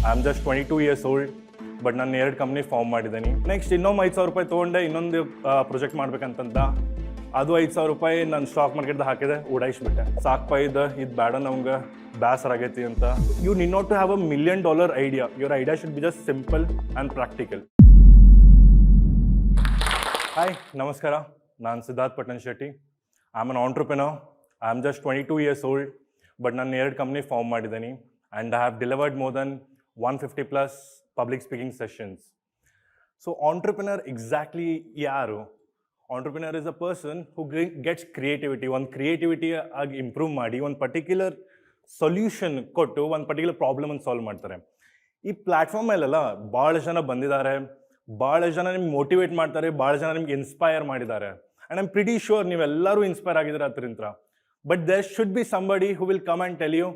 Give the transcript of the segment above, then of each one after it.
I am just 22 years old, but ನಾನು 2 company form ಮಾಡಿದ್ದೀನಿ. Next ಇನ್ನೊಮ್ಮೆ 5,000 ರೂಪಾಯಿ ತೊಗೊಂಡೆ, ಇನ್ನೊಂದು ಪ್ರಾಜೆಕ್ಟ್ ಮಾಡ್ಬೇಕಂತಂದ. ಅದು 5,000 ರೂಪಾಯಿ ನಾನು ಸ್ಟಾಕ್ ಮಾರ್ಕೆಟ್ದಾಗ ಹಾಕಿದೆ, ಉಡಾಯಿಸ್ಬಿಟ್ಟೆ. ಸಾಕಪ್ಪ ಇದು ಬೇಡ ನಮ್ಗೆ, ಬೇಸರ ಆಗೈತಿ ಅಂತ. You need not to have $1 million idea. Your idea should be just simple and practical. Hi, ನಮಸ್ಕಾರ. ನಾನು Siddharth Pattan Shetty. I am an entrepreneur. I am just 22 years old, but ನಾನು 2 ಕಂಪ್ನಿ ಫಾರ್ಮ್ ಮಾಡಿದ್ದೀನಿ. And I have delivered more than 150+ public speaking sessions. So entrepreneur exactly yaru? Entrepreneur is a person who gets creativity. One creativity improve ಮಾಡಿ ಒಂದು particular solution ಕೊಟ್ಟು ಒಂದು particular ಪ್ರಾಬ್ಲಮನ್ನು solve ಮಾಡ್ತಾರೆ. ಈ platform ಮೇಲೆಲ್ಲ ಭಾಳ ಜನ ಬಂದಿದ್ದಾರೆ, ಭಾಳ ಜನ ನಿಮ್ಗೆ ಮೋಟಿವೇಟ್ ಮಾಡ್ತಾರೆ, ಭಾಳ ಜನ ನಿಮ್ಗೆ ಇನ್ಸ್ಪೈರ್ ಮಾಡಿದ್ದಾರೆ. ಆ್ಯಂಡ್ ಐಮ್ ಪ್ರಿಟಿ ಶ್ಯೂರ್ ನೀವೆಲ್ಲರೂ ಇನ್ಸ್ಪೈರ್ ಆಗಿದ್ದೀರ ಅದರಿಂದ. But there should be somebody who will come and tell you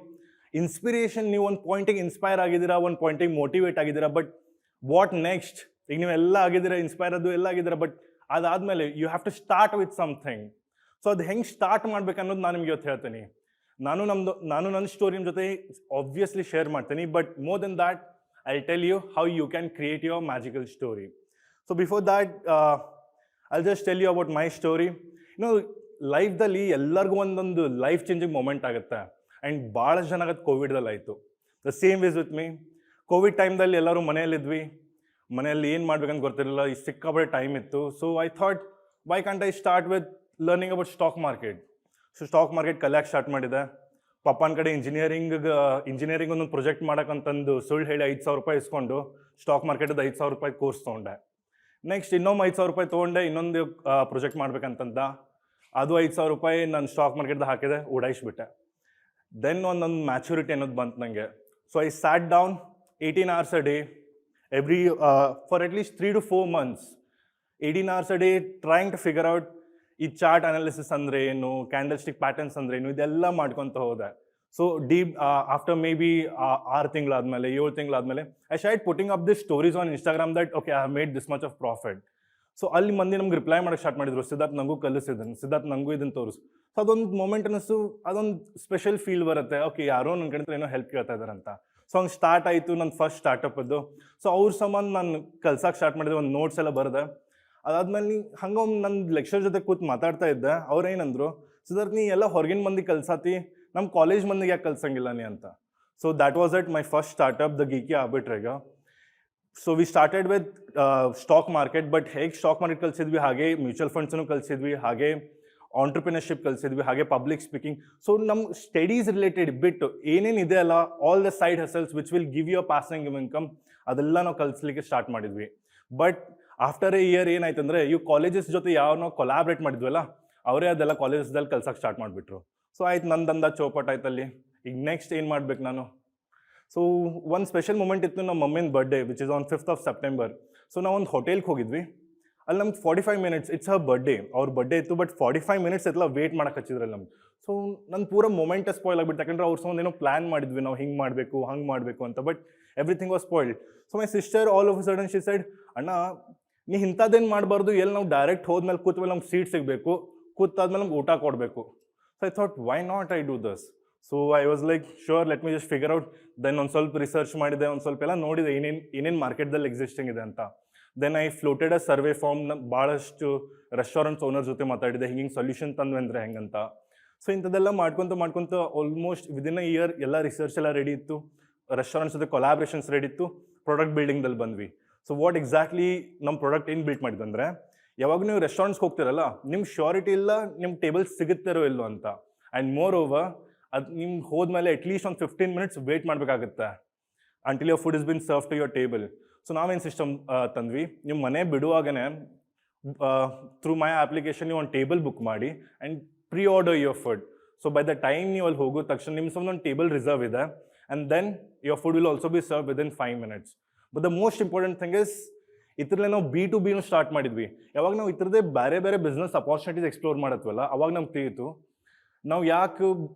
inspiration. ನೀವು ಒಂದು ಪಾಯಿಂಟಿಗೆ ಇನ್ಸ್ಪೈರ್ ಆಗಿದ್ದೀರಾ, ಒಂದು ಪಾಯಿಂಟಿಗೆ ಮೋಟಿವೇಟ್ ಆಗಿದ್ದೀರಾ, ಬಟ್ ವಾಟ್ ನೆಕ್ಸ್ಟ್? ಈಗ ನೀವೆಲ್ಲ ಆಗಿದ್ದೀರಾ, ಇನ್ಸ್ಪೈರ್ ಅದು ಎಲ್ಲ ಆಗಿದ್ದೀರಾ, ಬಟ್ ಅದಾದಮೇಲೆ you have to start with something. So ಅದು ಹೆಂಗೆ ಸ್ಟಾರ್ಟ್ ಮಾಡ್ಬೇಕು ಅನ್ನೋದು ನಾನು ನಿಮ್ಗೆ ಇವತ್ತು ಹೇಳ್ತೀನಿ. ನಾನು ನನ್ನ ಸ್ಟೋರಿ ನಿಮ್ಮ ಜೊತೆ ಆಬ್ವಿಯಸ್ಲಿ ಶೇರ್ ಮಾಡ್ತೀನಿ, but more than that I tell you how you can create your magical story. So before that I just tell you about my story. ಲೈಫ್ದಲ್ಲಿ ಎಲ್ಲರಿಗೂ ಒಂದೊಂದು ಲೈಫ್ ಚೇಂಜಿಂಗ್ ಮೂಮೆಂಟ್ ಆಗುತ್ತೆ. ಆ್ಯಂಡ್ ಭಾಳ ಜನ ಆಗೋದು ಕೋವಿಡ್ದಲ್ಲಿ ಆಯಿತು. The same was with me. Covid ಟೈಮ್ದಲ್ಲಿ ಎಲ್ಲರೂ ಮನೆಯಲ್ಲಿದ್ವಿ, ಮನೆಯಲ್ಲಿ ಏನು ಮಾಡ್ಬೇಕಂತ ಗೊತ್ತಿರಲಿಲ್ಲ, ಈ ಸಿಕ್ಕಾಪಟ್ಟೆ ಟೈಮ್ ಇತ್ತು. So I thought why can't I start with learning about stock market. So stock market ಕಲಿಯಕ್ಕೆ ಸ್ಟಾರ್ಟ್ ಮಾಡಿದೆ. ಪಪ್ಪನ ಕಡೆ ಇಂಜಿನಿಯರಿಂಗ್ ಒಂದೊಂದು ಪ್ರೊಜೆಕ್ಟ್ ಮಾಡೋಕ್ಕಂತಂದು ಸುಳ್ಳು ಹೇಳಿ 5,000 ರೂಪಾಯಿ ಇಸ್ಕೊಂಡು ಸ್ಟಾಕ್ ಮಾರ್ಕೆಟದ್ದು 5,000 ರೂಪಾಯಿ ಕೋರ್ಸ್ ತೊಗೊಂಡೆ. ನೆಕ್ಸ್ಟ್ ಇನ್ನೊಮ್ಮೆ 5,000 ರೂಪಾಯಿ ತೊಗೊಂಡೆ, ಇನ್ನೊಂದು ಪ್ರೊಜೆಕ್ಟ್ ಮಾಡ್ಬೇಕಂತಂದ. ಅದು 5,000 ರೂಪಾಯಿ ನಾನು ಸ್ಟಾಕ್ ಮಾರ್ಕೆಟ್ದಾಗ ಹಾಕಿದೆ, ಉಡಾಯಿಸ್ಬಿಟ್ಟೆ. ದೆನ್ ಒಂದೊಂದು ಮ್ಯಾಚುರಿಟಿ ಅನ್ನೋದು ಬಂತು ನನಗೆ. So I sat down 18 hours a day for at least 3 to 4 months. 18 hours a day trying to figure out ಈ ಚಾರ್ಟ್ ಅನಾಲಿಸಿಸ್ ಅಂದರೆ ಏನು, ಕ್ಯಾಂಡಲ್ ಸ್ಟಿಕ್ ಪ್ಯಾಟರ್ನ್ಸ್ ಅಂದರೆ ಏನು, ಇದೆಲ್ಲ ಮಾಡ್ಕೊತ ಹೋದೆ. So deep after maybe 6 ತಿಂಗಳಾದಮೇಲೆ 7 ತಿಂಗಳಾದಮೇಲೆ I start putting up this stories on Instagram that okay I have made this much of profit. So ಅಲ್ಲಿ ಮಂದಿ ನಮ್ಗೆ ರಿಪ್ಲೈ ಮಾಡೋಕ್ಕೆ ಸ್ಟಾರ್ಟ್ ಮಾಡಿದ್ರು, ಸಿದ್ಧಾರ್ಥ್ ನನಗೂ ಕಲಿಸಿದ್ದೀನಿ, ಸಿದ್ಧಾರ್ಥ್ ನನಗೂ ಇದನ್ನು ತೋರಿಸು. ಸೊ ಅದೊಂದು ಮೂಮೆಂಟ್ ಅನ್ನಿಸ್ತು, ಅದೊಂದು ಸ್ಪೆಷಲ್ ಫೀಲ್ ಬರುತ್ತೆ, ಓಕೆ ಯಾರೋ ನನ್ನ ಕಡೆ ಏನೋ ಹೆಲ್ಪ್ ಕೇಳ್ತಾ ಇದ್ದಾರೆ ಅಂತ. ಸೊ ಹಂಗೆ ಸ್ಟಾರ್ಟ್ ಆಯಿತು ನನ್ನ ಫಸ್ಟ್ ಸ್ಟಾರ್ಟಪ್ಪದ್ದು. ಸೊ ಅವ್ರ ಸಂಬಂಧ ನಾನು ಕಲ್ಸಕ್ಕೆ ಸ್ಟಾರ್ಟ್ ಮಾಡಿದೆ, ಒಂದು ನೋಟ್ಸ್ ಎಲ್ಲ ಬರೆದೆ. ಅದಾದ್ಮೇಲೆ ಹಂಗೆ ನನ್ನ ಲೆಕ್ಚರ್ ಜೊತೆ ಕೂತು ಮಾತಾಡ್ತಾ ಇದ್ದೆ. ಅವ್ರು ಏನಂದ್ರು, ಸಿದ್ಧಾರ್ಥ್ ನೀ ಎಲ್ಲ ಹೊರಗಿನ ಮಂದಿ ಕಲ್ಸಾತಿ, ನಮ್ಮ ಕಾಲೇಜ್ ಮಂದಿಗೆ ಯಾಕೆ ಕಲ್ಸಂಗಿಲ್ಲ ನೀ ಅಂತ. So that was it my first startup, the geeky arbitrage. So we started with stock market. But ಹೇಗೆ ಸ್ಟಾಕ್ ಮಾರ್ಕೆಟ್ ಕಲಿಸಿದ್ವಿ, ಹಾಗೆ ಮ್ಯೂಚುವಲ್ ಫಂಡ್ಸನ್ನು ಕಲಿಸಿದ್ವಿ, ಹಾಗೆ ಆಂಟ್ರಪ್ರಿನರ್ಶಿಪ್ ಕಲಿಸಿದ್ವಿ, ಹಾಗೆ ಪಬ್ಲಿಕ್ ಸ್ಪೀಕಿಂಗ್. ಸೊ ನಮ್ಮ ಸ್ಟಡೀಸ್ ರಿಲೇಟೆಡ್ ಬಿಟ್ಟು ಏನೇನಿದೆ ಅಲ್ಲ, all the side hustles which will give you a passing income, ಅದೆಲ್ಲ ನಾವು ಕಲಿಸ್ಲಿಕ್ಕೆ ಸ್ಟಾರ್ಟ್ ಮಾಡಿದ್ವಿ. ಬಟ್ ಆಫ್ಟರ್ ಎ ಇಯರ್ ಏನಾಯ್ತಂದರೆ, ಇವು ಕಾಲೇಜಸ್ ಜೊತೆ ಯಾವ ನಾವು ಕೊಲಾಬ್ರೇಟ್ ಮಾಡಿದ್ವಲ್ಲ, ಅವರೇ ಅದೆಲ್ಲ ಕಾಲೇಜಸ್ದಲ್ಲಿ ಕಲ್ಸಕ್ಕೆ ಸ್ಟಾರ್ಟ್ ಮಾಡಿಬಿಟ್ರು. ಸೊ ಆಯ್ತು, ನಂದಂದ ಚೌಪಟ್ ಆಯ್ತಲ್ಲಿ. ಈಗ ನೆಕ್ಸ್ಟ್ ಏನು ಮಾಡ್ಬೇಕು ನಾನು? ಸೊ ಒಂದು ಸ್ಪೆಷಲ್ ಮೂಮೆಂಟ್ ಇತ್ತು, ನಮ್ಮ ಮಮ್ಮಿನ birthday which is on 5th of September. So ನಾವು ಒಂದು ಹೋಟೆಲ್ಗೆ ಹೋಗಿದ್ವಿ. ಅಲ್ಲಿ ನಮ್ಗೆ 45 minutes, ಇಟ್ಸ್ ಹರ್ ಬರ್ಡೇ, ಅವ್ರ ಬರ್ಡೇ ಇತ್ತು, ಬಟ್ 45 minutes ಎಲ್ಲ ವೇಟ್ ಮಾಡಕ್ಕೆ ಹಚ್ಚಿದ್ರಲ್ಲಿ ನಮ್ಗೆ. ಸೊ ನನ್ನ ಪೂರ ಮೂಮೆಂಟ್ ಸ್ಪಾಯ್ಲ್ ಆಗಿಬಿಟ್ಟು, ಯಾಕಂದ್ರೆ ಅವ್ರ ಸಂಬಂಧ ಏನೋ ಪ್ಲ್ಯಾನ್ ಮಾಡಿದ್ವಿ ನಾವು, ಹಿಂಗೆ ಮಾಡಬೇಕು ಹಂಗೆ ಮಾಡಬೇಕು ಅಂತ, but everything was spoiled. So my sister all of a sudden she said, ಅಣ್ಣ ನೀ ಇಂಥದ್ದೇನು ಮಾಡಬಾರ್ದು, ಎಲ್ಲಿ ನಾವು ಡೈರೆಕ್ಟ್ ಹೋದ್ಮೇಲೆ ಕೂತ್ಮೇಲೆ ನಮ್ಗೆ ಸೀಟ್ ಸಿಗಬೇಕು, ಕೂತಾದ್ಮೇಲೆ ನಮ್ಗೆ ಊಟ ಕೊಡಬೇಕು. So I thought why not I do this. So I was like sure, let me just figure out. Then ಒಂದು ಸ್ವಲ್ಪ ರಿಸರ್ಚ್ ಮಾಡಿದೆ, ಒಂದು ಸ್ವಲ್ಪ ಎಲ್ಲ ನೋಡಿದೆ ಏನೇನು ಮಾರ್ಕೆಟ್ದಲ್ಲಿ ಎಕ್ಸಿಸ್ಟಿಂಗ್ ಇದೆ ಅಂತ. Then I floated a survey form. ಭಾಳಷ್ಟು ರೆಸ್ಟೋರೆಂಟ್ಸ್ ಓನರ್ ಜೊತೆ ಮಾತಾಡಿದೆ, ಹಿಂಗೆ ಸೊಲ್ಯೂಷನ್ ತಂದ್ವಿ ಅಂದರೆ ಹೆಂಗಂತ. ಸೊ ಇಂಥದ್ದೆಲ್ಲ ಮಾಡ್ಕೊತ ಆಲ್ಮೋಸ್ಟ್ ವಿದಿನ್ ಅ ಇಯರ್ ಎಲ್ಲ ರಿಸರ್ಚ್ ಎಲ್ಲ ರೆಡಿ ಇತ್ತು, ರೆಸ್ಟೋರೆಂಟ್ಸ್ ಜೊತೆ ಕೊಲಾಬ್ರೇಷನ್ಸ್ ರೆಡಿ ಇತ್ತು, ಪ್ರಾಡಕ್ಟ್ ಬಿಲ್ಡಿಂಗ್ದಲ್ಲಿ ಬಂದ್ವಿ. ಸೊ ವಾಟ್ ಎಕ್ಸಾಕ್ಟ್ಲಿ ನಮ್ಮ ಪ್ರಾಡಕ್ಟ್ ಏನು ಬಿಲ್ಡ್ ಮಾಡಿದಂದರೆ, ಯಾವಾಗ ನೀವು ರೆಸ್ಟೋರೆಂಟ್ಸ್ಗೆ ಹೋಗ್ತಿರಲ್ಲ, ನಿಮ್ಗೆ ಶ್ಯೂರಿಟಿ ಇಲ್ಲ ನಿಮ್ಮ ಟೇಬಲ್ ಸಿಗುತ್ತಾರೋ ಇಲ್ಲೋ ಅಂತ. ಆ್ಯಂಡ್ ಮೋರ್ ಓವರ್ ಅದು ನಿಮ್ಗೆ ಹೋದ್ಮೇಲೆ ಅಟ್ಲೀಸ್ಟ್ ಒಂದು 15 minutes ವೇಟ್ ಮಾಡಬೇಕಾಗುತ್ತೆ until your food is been serve to your table. So ನಾವೇನು ಸಿಸ್ಟಮ್ ತಂದ್ವಿ, ನಿಮ್ಮ ಮನೆ ಬಿಡುವಾಗನೇ ಥ್ರೂ ಮೈ ಅಪ್ಲಿಕೇಶನ್ ನೀವು ಒಂದು ಟೇಬಲ್ ಬುಕ್ ಮಾಡಿ and pre order your food. So by the time ನೀವು ಅಲ್ಲಿ ಹೋಗೋ ತಕ್ಷಣ ನಿಮ್ಮ ಸಂಬಂಧ ಒಂದು ಟೇಬಲ್ ರಿಸರ್ವ್ ಇದೆ, and then your food will also be serve within 5 minutes. But the most important thing is, ಇದರಲ್ಲೇ ನಾವು B2B ಸ್ಟಾರ್ಟ್ ಮಾಡಿದ್ವಿ. ಯಾವಾಗ ನಾವು ಇದರದೇ ಬೇರೆ ಬೇರೆ ಬಿಸ್ನೆಸ್ ಅಪಾರ್ಚುನಿಟೀಸ್ ಎಕ್ಸ್ಪ್ಲೋರ್ ಮಾಡತ್ವಲ್ಲ, ಅವಾಗ ನಮ್ಗೆ ತಿಳಿಯಿತು ನಾವು ಯಾಕೆ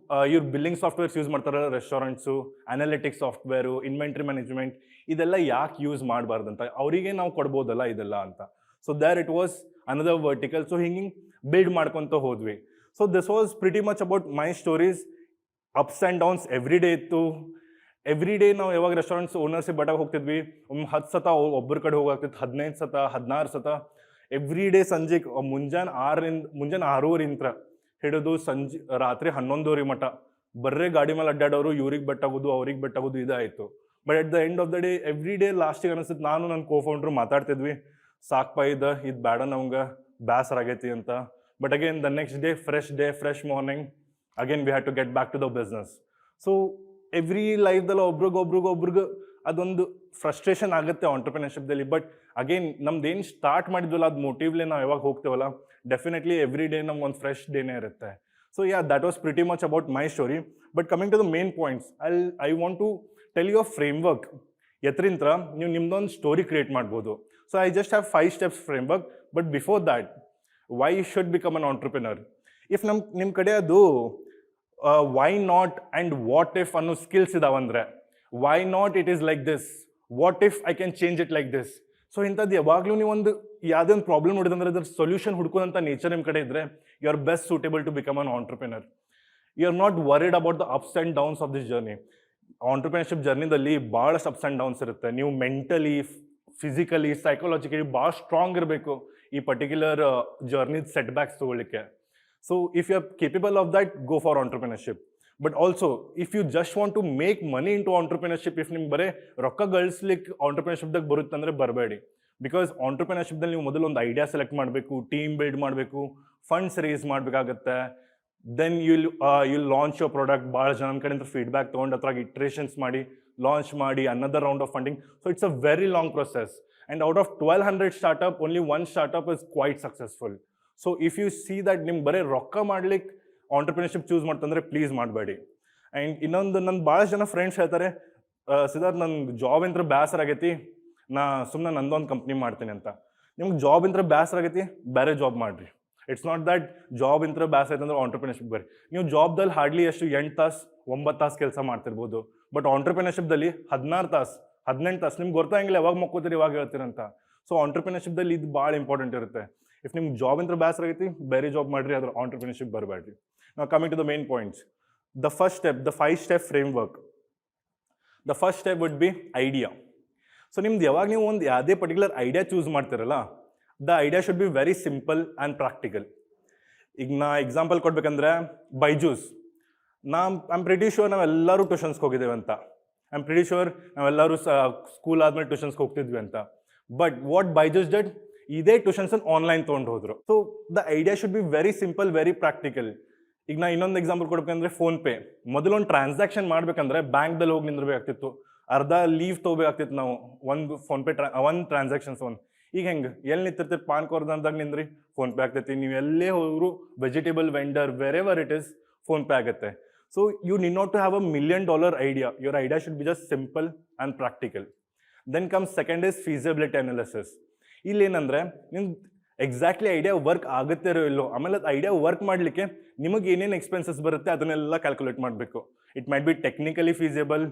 ಇವ್ರು ಬಿಲ್ಲಿಂಗ್ ಸಾಫ್ಟ್ವೇರ್ಸ್ ಯೂಸ್ ಮಾಡ್ತಾರೆ, restaurants, analytics software, inventory management, ಇದೆಲ್ಲ ಯಾಕೆ ಯೂಸ್ ಮಾಡಬಾರ್ದಂತ, ಅವರಿಗೆ ನಾವು ಕೊಡ್ಬೋದಲ್ಲ ಇದೆಲ್ಲ ಅಂತ. So there it was another vertical. So ಹಿಂಗೆ ಬಿಲ್ಡ್ ಮಾಡ್ಕೊತ ಹೋದ್ವಿ. So this was pretty much about my stories. Ups and downs every day ಇತ್ತು. ಎವ್ರಿ ಡೇ ನಾವು ಯಾವಾಗ ರೆಸ್ಟೋರೆಂಟ್ಸ್ ಓನರ್ಸಿಪ್ ಬಟಾಗ ಹೋಗ್ತಿದ್ವಿ, 10 ಸತ ಒಬ್ಬರ ಕಡೆ ಹೋಗಾಗ್ತಿತ್ತು, 15 ಸತ 16 ಸತ ಎವ್ರಿ ಡೇ ಸಂಜೆ ಮುಂಜಾನೆ 6:30 ಹಿಡಿದು ಸಂಜೆ ರಾತ್ರಿ 11:00 ಮಟ ಬರ್ರೇ ಗಾಡಿ ಮೇಲೆ ಅಡ್ಡಾಡೋರು, ಇವ್ರಿಗೆ ಬೆಟ್ಟಾಗೋದು ಅವ್ರಿಗೆ ಬೆಟ್ಟಾಗೋದು ಇದಾಯಿತು. But at the end of the day every day ಲಾಸ್ಟಿಗೆ ಅನಿಸುತ್ತೆ, ನಾನು ನನ್ನ ಕೋ-ಫೌಂಡ್ರು ಮಾತಾಡ್ತಿದ್ವಿ, ಸಾಕ್ಪ ಇದು ಬೇಡ ನಮ್ಗೆ, ಬೇಸರ ಆಗೈತಿ ಅಂತ. But again the next day fresh morning, again we had to get back to the business. So every ಲೈಫ್ದಲ್ಲಿ ಒಬ್ರಿಗೊಬ್ರಿಗೆ ಅದೊಂದು ಫ್ರಸ್ಟ್ರೇಷನ್ ಆಗುತ್ತೆ ಆಂಟ್ರಪ್ರಿನರ್ಶಿಪ್ದಲ್ಲಿ. ಬಟ್ ಅಗೇನ್ ನಮ್ದೇನು ಸ್ಟಾರ್ಟ್ ಮಾಡಿದ್ವಲ್ಲ ಅದು ಮೋಟಿವ್ಲೇ ನಾವು ಯಾವಾಗ ಹೋಗ್ತೇವಲ್ಲ, ಡೆಫಿನೆಟ್ಲಿ ಎವ್ರಿ ಡೇ ನಮ್ಗೆ ಒಂದು ಫ್ರೆಶ್ ಡೇನೇ ಇರುತ್ತೆ. So yeah, that was pretty much about my story. But coming to the main points, I want to tell you a framework ಎತ್ತರಿಂತ ನೀವು ನಿಮ್ದೊಂದು ಸ್ಟೋರಿ ಕ್ರಿಯೇಟ್ ಮಾಡ್ಬೋದು. So I just have 5 steps framework. But before that, why you should become an entrepreneur. If ನಿಮ್ಮ ಕಡೆ ಅದು why not and what if ಅನ್ನೋ skills ಇದಾವಂದ್ರೆ, why not it is like this, what if I can change it like this. So ಇಂಥದ್ದು ಯಾವಾಗಲೂ ನೀವು ಯಾವುದೇ ಒಂದು ಪ್ರಾಬ್ಲಮ್ ನೋಡಿದಂದ್ರೆ ಅದ್ರ ಸೊಲ್ಯೂಷನ್ ಹುಡ್ಕೋದಂಥ ನೇಚರ್ ನಿಮ್ಮ ಕಡೆ ಇದ್ದರೆ, you are best suitable to become an entrepreneur. You are not worried about the ups and downs of this journey. Entrepreneurship ಜರ್ನಿದಲ್ಲಿ ಭಾಳಷ್ಟು ಅಪ್ಸ್ ಆ್ಯಂಡ್ ಡೌನ್ಸ್ ಇರುತ್ತೆ. ನೀವು ಮೆಂಟಲಿ, ಫಿಸಿಕಲಿ, ಸೈಕಾಲಜಿಕಲಿ ಭಾಳ ಸ್ಟ್ರಾಂಗ್ ಇರಬೇಕು ಈ ಪರ್ಟಿಕ್ಯುಲರ್ ಜರ್ನಿದ್ ಸೆಟ್ ಬ್ಯಾಕ್ಸ್ ತೊಗೊಳ್ಳಿಕ್ಕೆ. So if you are capable of that, go for entrepreneurship. But also if you just want to make money in to entrepreneurship, if ನಿಮ್ಗೆ ಬರೀ ರೊಕ್ಕ ಗಳಿಸ್ಲಿಕ್ಕೆ ಆಂಟ್ರಪ್ರಿನರ್ಶಿಪ್ದಾಗ ಬರುತ್ತಂದ್ರೆ ಬರಬೇಡಿ. ಬಿಕಾಸ್ ಆಂಟ್ರಪ್ರಿನರ್ಶಿಪ್ದಲ್ಲಿ ನೀವು ಮೊದಲು ಒಂದು ಐಡಿಯಾ ಸೆಲೆಕ್ಟ್ ಮಾಡಬೇಕು, ಟೀಮ್ ಬಿಲ್ಡ್ ಮಾಡಬೇಕು, ಫಂಡ್ಸ್ ರೇಸ್ ಮಾಡಬೇಕಾಗತ್ತೆ. Then you'll launch your product. ಭಾಳ ಜನ ಕಡೆಯಿಂದ ಫೀಡ್ಬ್ಯಾಕ್ ತೊಗೊಂಡು ಅದ್ರಾಗ ಇಟ್ರೇಷನ್ಸ್ ಮಾಡಿ ಲಾಂಚ್ ಮಾಡಿ another round of funding. So it's a very long process. And out of 1200 startup, only 1 startup is quite successful. So if you see that ನಿಮ್ಗೆ ಬರೀ ರೊಕ್ಕ ಮಾಡ್ಲಿಕ್ಕೆ ಆಂಟ್ರಪ್ರಿನರ್ಶಿಪ್ ಚೂಸ್ ಮಾಡ್ತಂದ್ರೆ ಪ್ಲೀಸ್ ಮಾಡಬೇಡಿ. ಆ್ಯಂಡ್ ಇನ್ನೊಂದು, ನನ್ನ ಭಾಳಷ್ಟು ಜನ ಫ್ರೆಂಡ್ಸ್ ಹೇಳ್ತಾರೆ, ಸಿದ್ಧಾರ್ಥ ನನ್ಗೆ ಜಾಬ್ ಇಂತ್ರ ಬೇಸರ ಆಗೈತಿ, ನಾ ಸುಮ್ಮನೆ ನಂದೊಂದು ಕಂಪ್ನಿ ಮಾಡ್ತೀನಿ ಅಂತ. ನಿಮ್ಗೆ ಜಾಬ್ ಇಂತ್ರ ಬೇಸರ ಆಗೈತಿ, ಬೇರೆ ಜಾಬ್ ಮಾಡಿರಿ. ಇಟ್ಸ್ ನಾಟ್ ದಟ್ ಜಾಬ್ ಇಂತ್ರ ಬೇಸರ ಐತೆ ಅಂದ್ರೆ ಆಂಟ್ರಪ್ರಿನರ್ಶಿಪ್ ಬರ್ರಿ. ನೀವು ಜಾಬ್ದಲ್ಲಿ ಹಾರ್ಡ್ಲಿ ಎಷ್ಟು 8 ತಾಸು 9 ತಾಸು ಕೆಲಸ ಮಾಡ್ತಿರ್ಬೋದು. ಬಟ್ ಆಂಟ್ರಪ್ರಿನರ್ಶಿಪ್ದಲ್ಲಿ 16 ತಾಸು 18 ತಾಸು ನಿಮ್ಗೆ ಗೊತ್ತಾಗಿಲ್ಲ ಯಾವಾಗ ಮಕ್ಕೋತೀರಿ ಯಾವಾಗ ಹೇಳ್ತೀರಂತ. ಸೊ ಆಂಟ್ರಪ್ರಿನರ್ಶಿಪ್ದಲ್ಲಿ ಇದು ಭಾಳ ಇಂಪಾರ್ಟೆಂಟ್ ಇರುತ್ತೆ. ಇಫ್ ನಿಮ್ಗೆ ಜಾಬ್ ಇಂತ್ರ ಬೇಸರ ಆಗೈತಿ, ಬೇರೆ ಜಾಬ್ ಮಾಡಿರಿ, ಅದ್ರ ಆಂಟ್ರಪ್ರಿನರ್ಶಿಪ್ ಬರಬೇಡ್ರಿ. ನಾವು coming to the main points. The first step, the 5-step framework. The first step would be idea. So ನಿಮ್ದು ಯಾವಾಗ ನೀವು ಒಂದು ಯಾವುದೇ ಪರ್ಟಿಕ್ಯುಲರ್ ಐಡಿಯಾ ಚೂಸ್ ಮಾಡ್ತಿರಲ್ಲ, the idea should be very simple and practical. ಈಗ ನಾ ಎಕ್ಸಾಂಪಲ್ ಕೊಡ್ಬೇಕಂದ್ರೆ, ಬೈಜೂಸ್. ಐಮ್ ಪ್ರಿಟಿ ಶ್ಯೂರ್ ನಾವೆಲ್ಲರೂ ಟ್ಯೂಷನ್ಸ್ಗೆ ಹೋಗಿದ್ದೇವೆ ಅಂತ. ಐಮ್ ಪ್ರಿಟಿ ಶ್ಯೂರ್ ನಾವೆಲ್ಲರೂ ಸ್ಕೂಲ್ ಆದ್ಮೇಲೆ ಟ್ಯೂಷನ್ಸ್ಗೆ ಹೋಗ್ತಿದ್ವಿ ಅಂತ. ಬಟ್ ವಾಟ್ ಬೈಜೂಸ್ ಡೆಡ್, ಇದೇ ಟ್ಯೂಷನ್ಸನ್ನು ಆನ್ಲೈನ್ ತೊಗೊಂಡು ಹೋದ್ರು. So the idea should be very simple, very practical. ಈಗ ನಾ ಇನ್ನೊಂದು ಎಕ್ಸಾಂಪಲ್ ಕೊಡ್ಬೇಕಂದ್ರೆ, ಫೋನ್ಪೇ. ಮೊದಲೊಂದು ಟ್ರಾನ್ಸಾಕ್ಷನ್ ಮಾಡ್ಬೇಕಂದ್ರೆ ಬ್ಯಾಂಕ್ದಲ್ಲಿ ಹೋಗಿ ನಿಂದಿರ್ಬೇಕಾಗ್ತಿತ್ತು, ಅರ್ಧ ಲೀವ್ ತೊಗೋಬೇಕಾಗ್ತಿತ್ತು ನಾವು, ಒಂದು ಫೋನ್ಪೇ ಒಂದು ಟ್ರಾನ್ಸಾಕ್ಷನ್ಸ್ ಒಂದು. ಈಗ ಹೆಂಗೆ ಎಲ್ಲಿ ನಿಂತಿರ್ತೀರಿ, ಪಾನ್ ಕಾರ್ಡ್ದಾಗ ನಿಂದ್ರಿ ಫೋನ್ಪೇ ಆಗ್ತೈತಿ. ನೀವು ಎಲ್ಲೇ ಹೋದ್ರು, vegetable vendor, wherever it is, PhonePe ಆಗುತ್ತೆ. So you need not to have a $1 million idea. Your idea should be just simple and practical. Then comes second is feasibility analysis. ಇಲ್ಲೇನಂದ್ರೆ ನಿಮ್ಗೆ exactly idea work ಆಗುತ್ತೆ ಇಲ್ಲೋ, ಆಮೇಲೆ ಅದು idea work ಮಾಡಲಿಕ್ಕೆ ನಿಮಗೆ ಏನೇನು ಎಕ್ಸ್ಪೆನ್ಸಸ್ ಬರುತ್ತೆ ಅದನ್ನೆಲ್ಲ ಕ್ಯಾಲ್ಕುಲೇಟ್ ಮಾಡಬೇಕು. It might be technically feasible,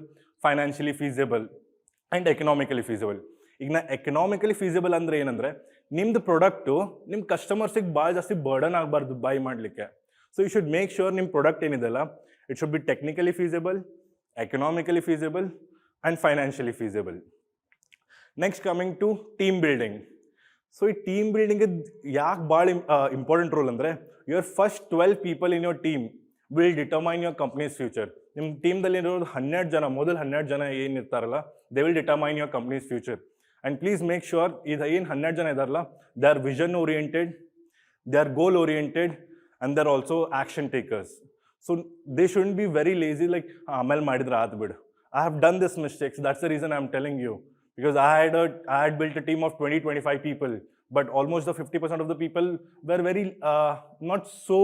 financially feasible and economically feasible. ಈಗ ನಾ ಎಕನಾಮಿಕಲಿ ಫೀಸಿಬಲ್ ಅಂದರೆ ಏನಂದರೆ, ನಿಮ್ದು ಪ್ರಾಡಕ್ಟು ನಿಮ್ಮ ಕಸ್ಟಮರ್ಸಿಗೆ ಭಾಳ ಜಾಸ್ತಿ ಬರ್ಡನ್ ಆಗಬಾರ್ದು ಬೈ ಮಾಡಲಿಕ್ಕೆ. So you should make sure ನಿಮ್ಮ ಪ್ರಾಡಕ್ಟ್ ಏನಿದೆಲ್ಲ, it should be technically feasible, economically feasible and financially feasible. Next coming to team building. So ಈ ಟೀಮ್ ಬಿಲ್ಡಿಂಗ್ ಯಾಕೆ ಭಾಳ ಇಂಪಾರ್ಟೆಂಟ್ ರೋಲ್ ಅಂದರೆ, your first 12 people in your team will determine your company's future. ನಿಮ್ಮ ಟೀಮ್ದಲ್ಲಿ ಇರೋದು 12 ಜನ, ಮೊದಲು 12 ಜನ ಏನಿರ್ತಾರಲ್ಲ, they will determine your company's future. And please make sure ಇದು ಏನು 12 ಜನ ಇದಾರಲ್ಲ, they are vision oriented, they are goal oriented and they are also action takers. So they shouldn't be very lazy, like ಆಮೇಲೆ ಮಾಡಿದ್ರೆ ಆತು ಬಿಡು, I have done this mistakes, that's the reason I am telling you. Because I had built a team of 20-25 people, but almost the 50% of the people were very not so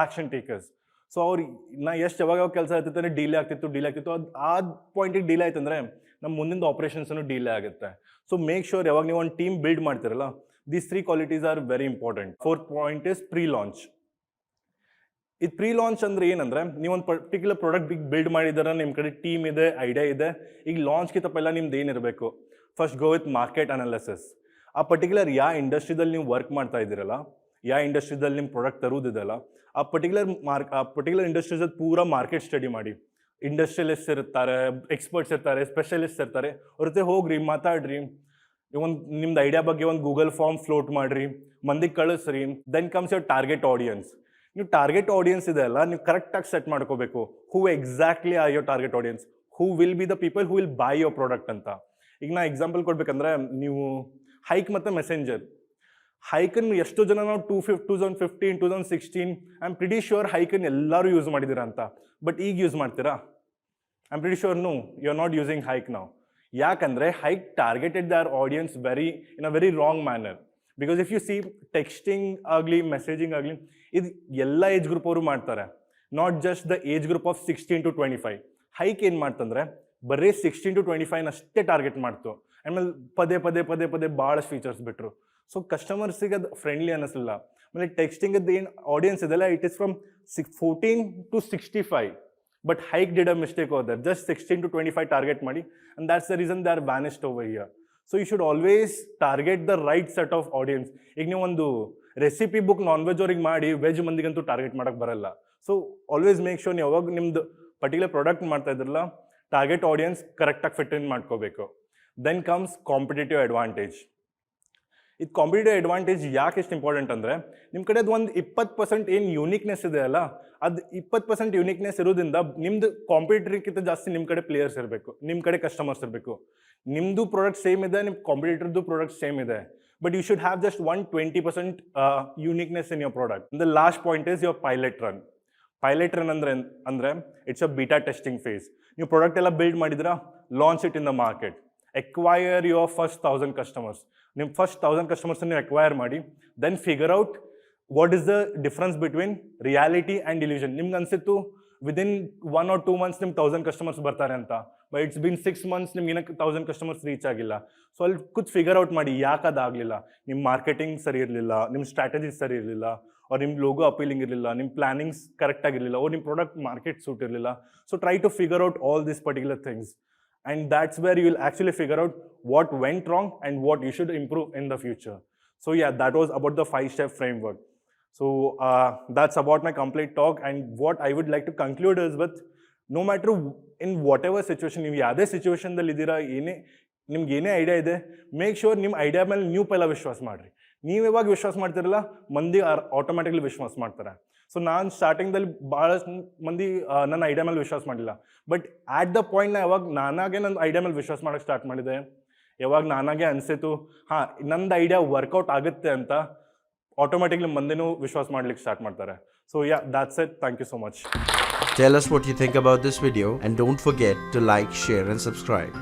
action takers. So ಅವ್ರು ನಾ ಎಷ್ಟು ಯಾವಾಗ ಕೆಲಸ ಆಗ್ತಿತ್ತು delay ಆಗ್ತಿತ್ತು, ಅದು ಆ ಪಾಯಿಂಟಿಗೆ delay ಆಯ್ತಂದ್ರೆ ನಮ್ಮ ಮುಂದಿನ ಆಪರೇಷನ್ಸನ್ನು ಡಿಲೇ ಆಗುತ್ತೆ. ಸೊ ಮೇಕ್ ಶ್ಯೂರ್ ಯಾವಾಗ ನೀವು ಒಂದು ಟೀಮ್ ಬಿಲ್ಡ್ ಮಾಡ್ತಿರಲ್ಲ, these 3 qualities are very important. 4th point is pre launch. ಇದು ಪ್ರೀ ಲಾಂಚ್ ಅಂದರೆ ಏನಂದರೆ, ನೀವು ಒಂದು ಪರ್ಟಿಕ್ಯುಲರ್ ಪ್ರಾಡಕ್ಟ್ ಬಿಲ್ಡ್ ಮಾಡಿದಾರೆ, ನಿಮ್ಮ ಕಡೆ ಟೀಮ್ ಇದೆ, ಐಡಿಯಾ ಇದೆ. ಈಗ ಲಾಂಚ್ಗಿಂತ ಪೆಲ್ಲ ನಿಮ್ದು ಏನಿರಬೇಕು, first go with market analysis. ಆ ಪರ್ಟಿಕ್ಯುಲರ್ ಯಾವ ಇಂಡಸ್ಟ್ರಿದಲ್ಲಿ ನೀವು ವರ್ಕ್ ಮಾಡ್ತಾ ಇದ್ದೀರಲ್ಲ, ಯಾವ ಇಂಡಸ್ಟ್ರಿದಲ್ಲಿ ನಿಮ್ಮ ಪ್ರಾಡಕ್ಟ್ ತರೋದಿದೆಯಲ್ಲ, ಆ ಪರ್ಟಿಕ್ಯುಲರ್ ಇಂಡಸ್ಟ್ರೀಸ್ ಪೂರಾ ಮಾರ್ಕೆಟ್ ಸ್ಟಡಿ ಮಾಡಿ. ಇಂಡಸ್ಟ್ರಿಯಲಿಸ್ಟ್ ಇರ್ತಾರೆ, ಎಕ್ಸ್ಪರ್ಟ್ಸ್ ಇರ್ತಾರೆ, ಸ್ಪೆಷಲಿಸ್ಟ್ ಇರ್ತಾರೆ. ಅವ್ರ ಜೊತೆ ಹೋಗ್ರಿ, ಮಾತಾಡ್ರಿ, ನಿಮ್ದು ಐಡಿಯಾ ಬಗ್ಗೆ ಒಂದು ಗೂಗಲ್ ಫಾರ್ಮ್ ಫ್ಲೋಟ್ ಮಾಡಿರಿ, ಮಂದಿಗೆ ಕಳಿಸ್ರಿ. Then comes your target audience. ನೀವು ಟಾರ್ಗೆಟ್ ಆಡಿಯನ್ಸ್ ಇದೆ ಅಲ್ಲ, ನೀವು ಕರೆಕ್ಟಾಗಿ ಸೆಟ್ ಮಾಡ್ಕೋಬೇಕು. Who exactly are your target audience, who will be the people who will buy your product ಅಂತ. ಈಗ ನಾ ಎಕ್ಸಾಂಪಲ್ ಕೊಡ್ಬೇಕಂದ್ರೆ, ನೀವು ಹೈಕ್ ಮತ್ತು ಮೆಸೆಂಜರ್, ಹೈಕನ್ನು ಎಷ್ಟೋ ಜನ ನಾವು 2015 2016 ಐ ಆಮ್ ಪ್ರಿಟಿ ಶ್ಯೂರ್ ಹೈಕನ್ನು ಎಲ್ಲರೂ ಯೂಸ್ ಮಾಡಿದ್ದೀರಾ ಅಂತ. ಬಟ್ ಈಗ ಯೂಸ್ ಮಾಡ್ತೀರಾ? I am pretty sure no, you are not using Hike ನಾವು. ಯಾಕಂದರೆ Hike targeted their audience in a very wrong manner. Because if you see texting ಆಗಲಿ, messaging ಆಗಲಿ, ಇದು ಎಲ್ಲ ಏಜ್ ಗ್ರೂಪ್ ಅವರು ಮಾಡ್ತಾರೆ, not just the age group of 16 to 25. Hike ಏನು ಮಾಡ್ತಂದ್ರೆ ಬರೀ 16 to 25 ಅಷ್ಟೇ ಟಾರ್ಗೆಟ್ ಮಾಡ್ತು. ಆಮೇಲೆ ಪದೇ ಪದೇ ಪದೇ ಪದೇ ಭಾಳಷ್ಟು ಫೀಚರ್ಸ್ ಬಿಟ್ಟರು. ಸೊ ಕಸ್ಟಮರ್ಸಿಗೆ ಅದು ಫ್ರೆಂಡ್ಲಿ ಅನ್ನಿಸಲಿಲ್ಲ. ಆಮೇಲೆ ಟೆಕ್ಸ್ಟಿಂಗದ್ದು ಏನು ಆಡಿಯನ್ಸ್ ಇದೆಲ್ಲ, it is from 14 to 65. But Hike did a mistake over there, just 16 to 25 target ಮಾಡಿ, and that's the reason they are vanished over here. So you should always target the right set of audience. ಈಗ ನೀವು ಒಂದು recipe book non veg ಅವ್ರಿಗೆ ಮಾಡಿ, veg ಮಂದಿಗಂತೂ target ಮಾಡೋಕ್ಕೆ ಬರಲ್ಲ. So always make sure ನೀವು ಯಾವಾಗ ನಿಮ್ದು ಪರ್ಟಿಕ್ಯುಲರ್ ಪ್ರಾಡಕ್ಟ್ ಮಾಡ್ತಾ ಇದ್ರಲ್ಲ, ಟಾರ್ಗೆಟ್ ಆಡಿಯನ್ಸ್ ಕರೆಕ್ಟಾಗಿ ಫಿಟ್ ಇನ್ ಮಾಡ್ಕೋಬೇಕು. Then comes competitive advantage. ಇದು ಕಾಂಪಿಟೇಟಿವ್ ಅಡ್ವಾಂಟೇಜ್ ಯಾಕೆ ಎಷ್ಟು ಇಂಪಾರ್ಟೆಂಟ್ ಅಂದರೆ, ನಿಮ್ಮ ಕಡೆ ಅದು ಒಂದು 20% ಏನು ಯೂನಿಕ್ನೆಸ್ ಇದೆ ಅಲ್ಲ, ಅದು 20% ಯೂನಿಕ್ನೆಸ್ ಇರೋದ್ರಿಂದ ನಿಮ್ಮದು ಕಾಂಪಿಟೇಟರ್ಗಿಂತ ಜಾಸ್ತಿ ನಿಮ್ಮ ಕಡೆ ಪ್ಲೇಯರ್ಸ್ ಇರಬೇಕು, ನಿಮ್ಮ ಕಡೆ ಕಸ್ಟಮರ್ಸ್ ಇರಬೇಕು. ನಿಮ್ಮದು ಪ್ರಾಡಕ್ಟ್ ಸೇಮ್ ಇದೆ, ನಿಮ್ಮ ಕಾಂಪಿಟೇಟರ್ದು ಪ್ರಾಡಕ್ಟ್ ಸೇಮ್ ಇದೆ, but you should have just 20% uniqueness in your product. The last point is your pilot run. Pilot run ಅಂದರೆ it's a beta testing phase. ನೀವು ಪ್ರಾಡಕ್ಟ್ ಎಲ್ಲ ಬಿಲ್ಡ್ ಮಾಡಿದ್ರಾ, launch it in the market, acquire your first 1000 customers. ನಿಮ್ಮ first 1000 customers ನೀವು acquire ಮಾಡಿ, then figure out what is the difference between reality and illusion. ನಿಮ್ಗೆ ಅನಿಸಿತ್ತು within 1 or 2 months ನಿಮ್ಗೆ 1000 customers ಬರ್ತಾರೆ ಅಂತ, ಬಟ್ ಇಟ್ಸ್ ಬಿನ್ 6 months ನಿಮ್ಗೆ ಏನಕ್ಕೆ 1000 ಕಸ್ಟಮರ್ಸ್ ರೀಚ್ ಆಗಿಲ್ಲ. ಸೊ ಅಲ್ಲಿ ಕೂತ್ ಫಿಗರ್ ಔಟ್ ಮಾಡಿ ಯಾಕೆ ಅದಾಗಲಿಲ್ಲ. ನಿಮ್ಮ ಮಾರ್ಕೆಟಿಂಗ್ ಸರಿ ಇರಲಿಲ್ಲ, ನಿಮ್ಮ ಸ್ಟ್ರಾಟಜಿ ಸರಿ ಇರಲಿಲ್ಲ, ಅವ್ರು ನಿಮ್ಮ ಲೋಗೋ ಅಪೀಲಿಂಗ್ ಇರಲಿಲ್ಲ, ನಿಮ್ಮ ಪ್ಲಾನಿಂಗ್ಸ್ ಕರೆಕ್ಟಾಗಿರಲಿಲ್ಲ, ಅವ್ರು ನಿಮ್ಮ ಪ್ರಾಡಕ್ಟ್ ಮಾರ್ಕೆಟ್ ಸೂಟ್ ಇರಲಿಲ್ಲ. So try to figure out all this particular things. And that's where you will actually figure out what went wrong and what you should improve in the future. So yeah, that was about the 5-step framework. So that's about my complete talk. And what I would like to conclude is with, no matter in whatever situation, ನೀವು ಯಾವುದೇ ಸಿಚುವೇಶನ್ದಲ್ಲಿ ಇದ್ದೀರಾ, ನಿಮ್ಗೆ ಏನೇ idea ಇದೆ, make sure ನಿಮ್ಮ idea ಮೇಲೆ ನೀವು ಪೈಲ ವಿಶ್ವಾಸ ಮಾಡಿರಿ. ನೀವು ಯಾವಾಗ ವಿಶ್ವಾಸ ಮಾಡ್ತಿರಲ್ಲ, ಮಂದಿ ಆಟೋಮ್ಯಾಟಿಕ್ಲಿ ವಿಶ್ವಾಸ ಮಾಡ್ತಾರೆ. ಸೊ ನಾನು ಸ್ಟಾರ್ಟಿಂಗ್ದಲ್ಲಿ ಭಾಳಷ್ಟು ಮಂದಿ ನನ್ನ ಐಡಿಯಾ ಮೇಲೆ ವಿಶ್ವಾಸ ಮಾಡಲಿಲ್ಲ. ಬಟ್ ಆ್ಯಟ್ ದ ಪಾಯಿಂಟ್ ಯಾವಾಗ ನಾನಾಗೆ ನನ್ನ ಐಡಿಯಾ ಮೇಲೆ ವಿಶ್ವಾಸ ಮಾಡೋಕ್ಕೆ ಸ್ಟಾರ್ಟ್ ಮಾಡಿದೆ, ಯಾವಾಗ ನಾನಾಗೆ ಅನಿಸಿತು ಹಾಂ ನಂದು ಐಡಿಯಾ ವರ್ಕೌಟ್ ಆಗುತ್ತೆ ಅಂತ, ಆಟೋಮ್ಯಾಟಿಕ್ಲಿ ಮಂದಿನೂ ವಿಶ್ವಾಸ ಮಾಡ್ಲಿಕ್ಕೆ ಸ್ಟಾರ್ಟ್ ಮಾಡ್ತಾರೆ. So yeah, that's it. Thank you so much. Tell us what you think about this video and don't forget to like, share and subscribe.